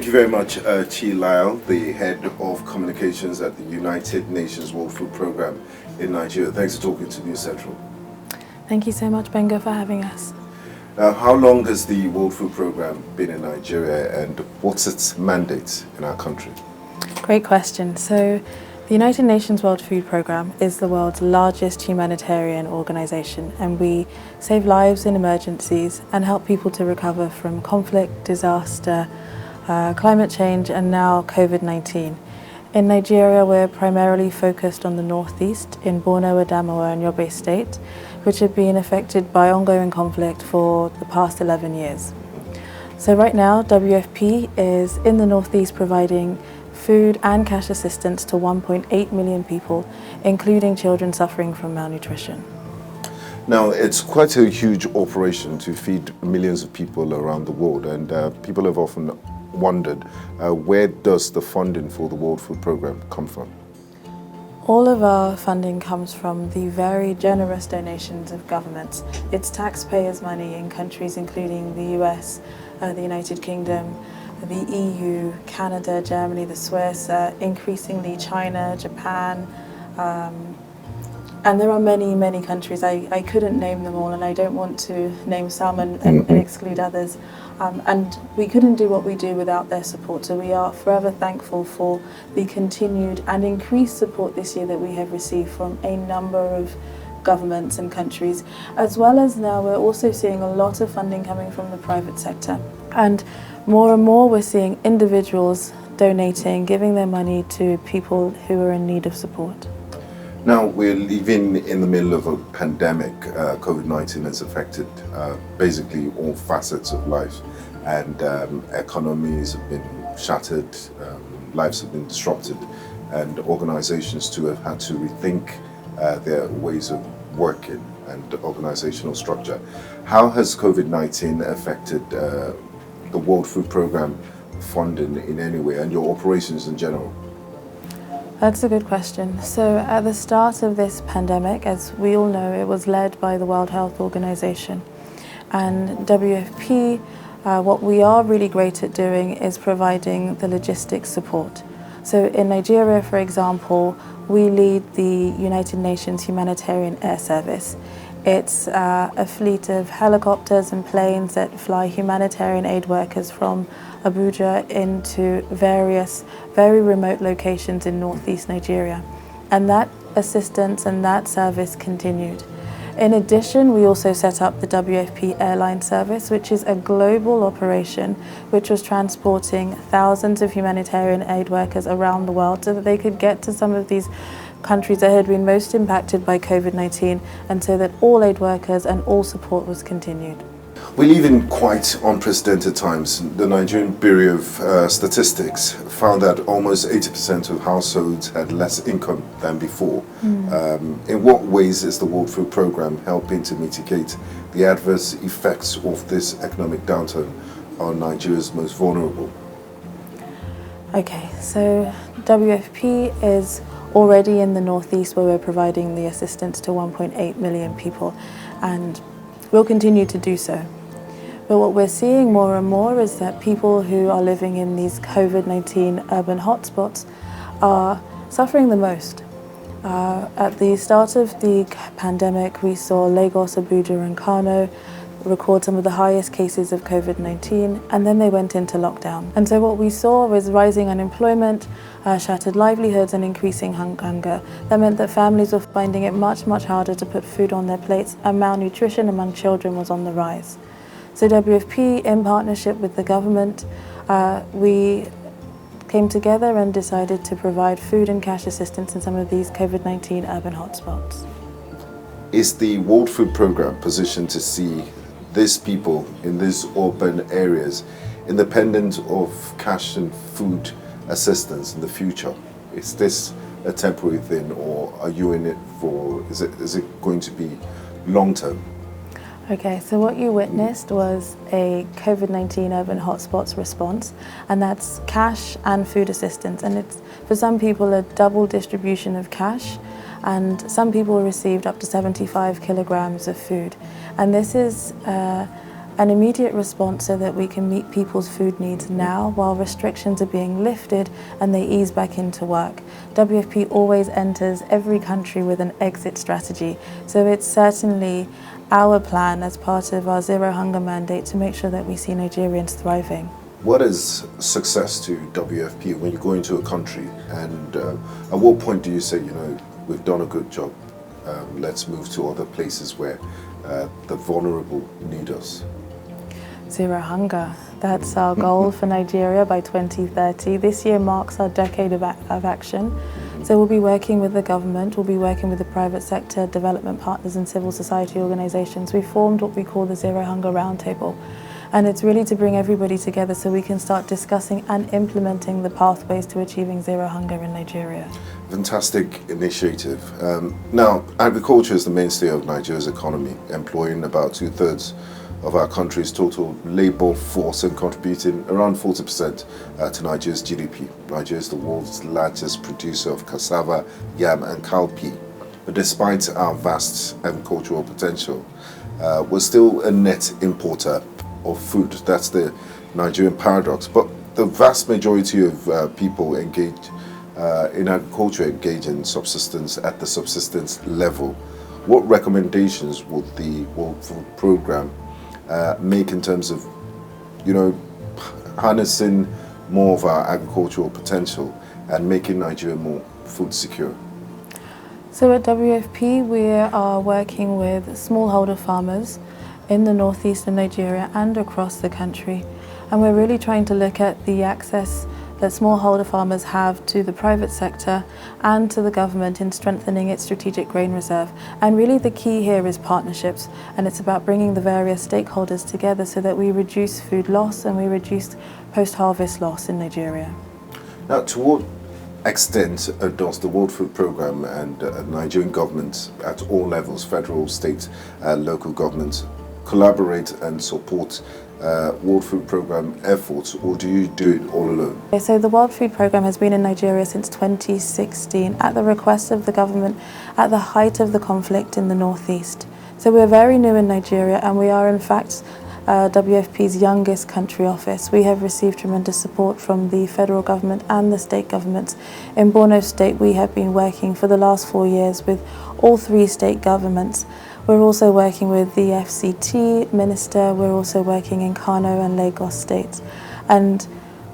you very much, Chi Leal, the Head of Communications at the United Nations World Food Programme in Nigeria. Thanks for talking to News Central. Thank you so much, Benga, for having us. Now, how long has the World Food Programme been in Nigeria, and what's its mandate in our country? Great question. So, the United Nations World Food Programme is the world's largest humanitarian organisation, and we save lives in emergencies and help people to recover from conflict, disaster, climate change, and now COVID-19. In Nigeria, we're primarily focused on the northeast in Borno, Adamawa and Yobe State, which have been affected by ongoing conflict for the past 11 years. So right now, WFP is in the northeast providing food and cash assistance to 1.8 million people, including children suffering from malnutrition. Now, it's quite a huge operation to feed millions of people around the world, and people have often wondered, where does the funding for the World Food Programme come from? All of our funding comes from the very generous donations of governments. It's taxpayers' money in countries including the US, the United Kingdom, the EU, Canada, Germany, the Swiss, increasingly China, Japan, and there are many, many countries. I couldn't name them all, and I don't want to name some and exclude others. And we couldn't do what we do without their support. So we are forever thankful for the continued and increased support this year that we have received from a number of governments and countries, as well as now we're also seeing a lot of funding coming from the private sector. And more we're seeing individuals donating, giving their money to people who are in need of support. Now, we're living in the middle of a pandemic. COVID-19 has affected basically all facets of life, and economies have been shattered, lives have been disrupted, and organizations too have had to rethink their ways of working and organizational structure. How has COVID-19 affected the World Food Programme funding in any way, and your operations in general? That's a good question. So at the start of this pandemic, as we all know, it was led by the World Health Organization. And WFP, what we are really great at doing is providing the logistics support. So in Nigeria, for example, we lead the United Nations Humanitarian Air Service. It's a fleet of helicopters and planes that fly humanitarian aid workers from Abuja into various very remote locations in northeast Nigeria. And that assistance and that service continued. In addition, we also set up the WFP airline service, which is a global operation which was transporting thousands of humanitarian aid workers around the world so that they could get to some of these countries that had been most impacted by COVID-19, and so that all aid workers and all support was continued. We live in quite unprecedented times. The Nigerian Bureau of Statistics found that almost 80% of households had less income than before. In what ways is the World Food Programme helping to mitigate the adverse effects of this economic downturn on Nigeria's most vulnerable? Okay, so WFP is already in the northeast, where we're providing the assistance to 1.8 million people, and we'll continue to do so. But what we're seeing more and more is that people who are living in these COVID-19 urban hotspots are suffering the most. At the start of the pandemic, we saw Lagos, Abuja and Kano record some of the highest cases of COVID-19, and then they went into lockdown. And so what we saw was rising unemployment, shattered livelihoods and increasing hunger. That meant that families were finding it much harder to put food on their plates, and malnutrition among children was on the rise. So WFP, in partnership with the government, we came together and decided to provide food and cash assistance in some of these COVID-19 urban hotspots. Is the World Food Programme positioned to see these people in these urban areas independent of cash and food assistance in the future? Is this a temporary thing, or are you in it for, is it going to be long term? Okay, so what you witnessed was a COVID-19 urban hotspots response, and that's cash and food assistance. And it's, for some people, a double distribution of cash, and some people received up to 75 kilograms of food. And this is an immediate response so that we can meet people's food needs now while restrictions are being lifted and they ease back into work. WFP always enters every country with an exit strategy, so it's certainly our plan as part of our Zero Hunger mandate to make sure that we see Nigerians thriving. What is success to WFP when you go into a country, and at what point do you say, we've done a good job, let's move to other places where the vulnerable need us? Zero hunger. That's our goal for Nigeria by 2030. This year marks our decade of action. So we'll be working with the government, we'll be working with the private sector, development partners and civil society organisations. We formed what we call the Zero Hunger Roundtable. And it's really to bring everybody together so we can start discussing and implementing the pathways to achieving zero hunger in Nigeria. Fantastic initiative. Now, agriculture is the mainstay of Nigeria's economy, employing about 2/3 of our country's total labour force and contributing around 40% to Nigeria's GDP. Nigeria is the world's largest producer of cassava, yam and cowpea. But despite our vast agricultural potential, we're still a net importer of food. That's the Nigerian paradox. But the vast majority of people engaged in agriculture engage in subsistence at the subsistence level. What recommendations would the World Food Programme make in terms of, harnessing more of our agricultural potential and making Nigeria more food secure? So at WFP we are working with smallholder farmers in the northeast of Nigeria and across the country, and we're really trying to look at the access that smallholder farmers have to the private sector and to the government in strengthening its strategic grain reserve. And really the key here is partnerships, and it's about bringing the various stakeholders together so that we reduce food loss and we reduce post-harvest loss in Nigeria. Now, to what extent does the World Food Programme and Nigerian government at all levels, federal, state, local governments, collaborate and support World Food Programme efforts, or do you do it all alone? So the World Food Programme has been in Nigeria since 2016 at the request of the government at the height of the conflict in the northeast. So we're very new in Nigeria, and we are in fact WFP's youngest country office. We have received tremendous support from the federal government and the state governments. In Borno State we have been working for the last 4 years with all 3 state governments. We're also working with the FCT Minister, we're also working in Kano and Lagos states. And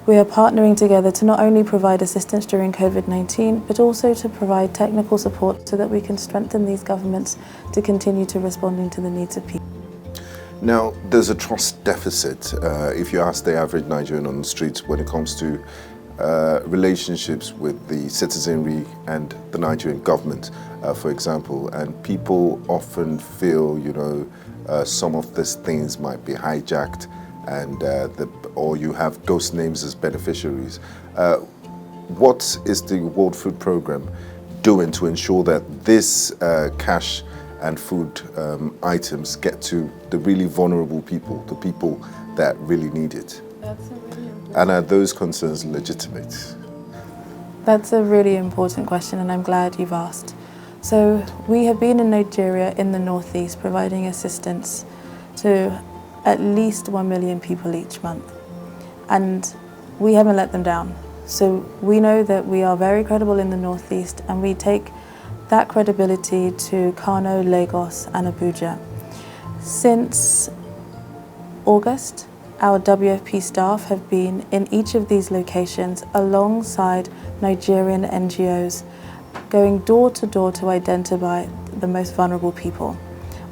we are partnering together to not only provide assistance during COVID-19, but also to provide technical support so that we can strengthen these governments to continue to responding to the needs of people. Now, there's a trust deficit, if you ask the average Nigerian on the streets, when it comes to relationships with the citizenry and the Nigerian government, for example, and people often feel, some of these things might be hijacked, and or you have ghost names as beneficiaries. What is the World Food Programme doing to ensure that this cash and food items get to the really vulnerable people, the people that really need it? And are those concerns legitimate? That's a really important question, and I'm glad you've asked. So we have been in Nigeria in the northeast providing assistance to at least 1 million people each month, and we haven't let them down. So we know that we are very credible in the northeast, and we take that credibility to Kano, Lagos and Abuja. Since August, our WFP staff have been in each of these locations alongside Nigerian NGOs, going door to door to identify the most vulnerable people.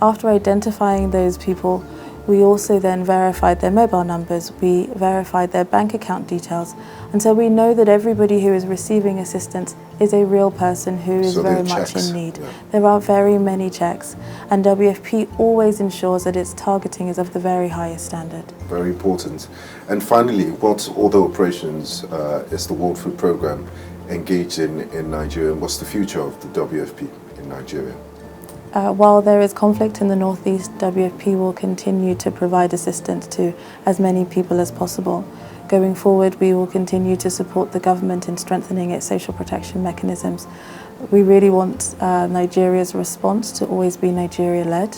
After identifying those people, we also then verified their mobile numbers, we verified their bank account details, and so we know that everybody who is receiving assistance is a real person who is very much in need. Yeah. There are very many checks, and WFP always ensures that its targeting is of the very highest standard. Very important. And finally, what other operations is the World Food Programme engaged in Nigeria, and what's the future of the WFP in Nigeria? While there is conflict in the northeast, WFP will continue to provide assistance to as many people as possible. Going forward, we will continue to support the government in strengthening its social protection mechanisms. We really want Nigeria's response to always be Nigeria-led,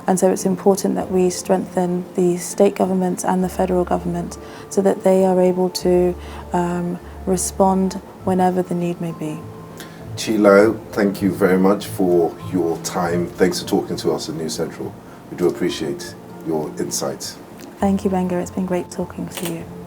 And so it's important that we strengthen the state governments and the federal government so that they are able to respond whenever the need may be. Chi Leal, thank you very much for your time. Thanks for talking to us at New Central. We do appreciate your insights. Thank you, Benga. It's been great talking to you.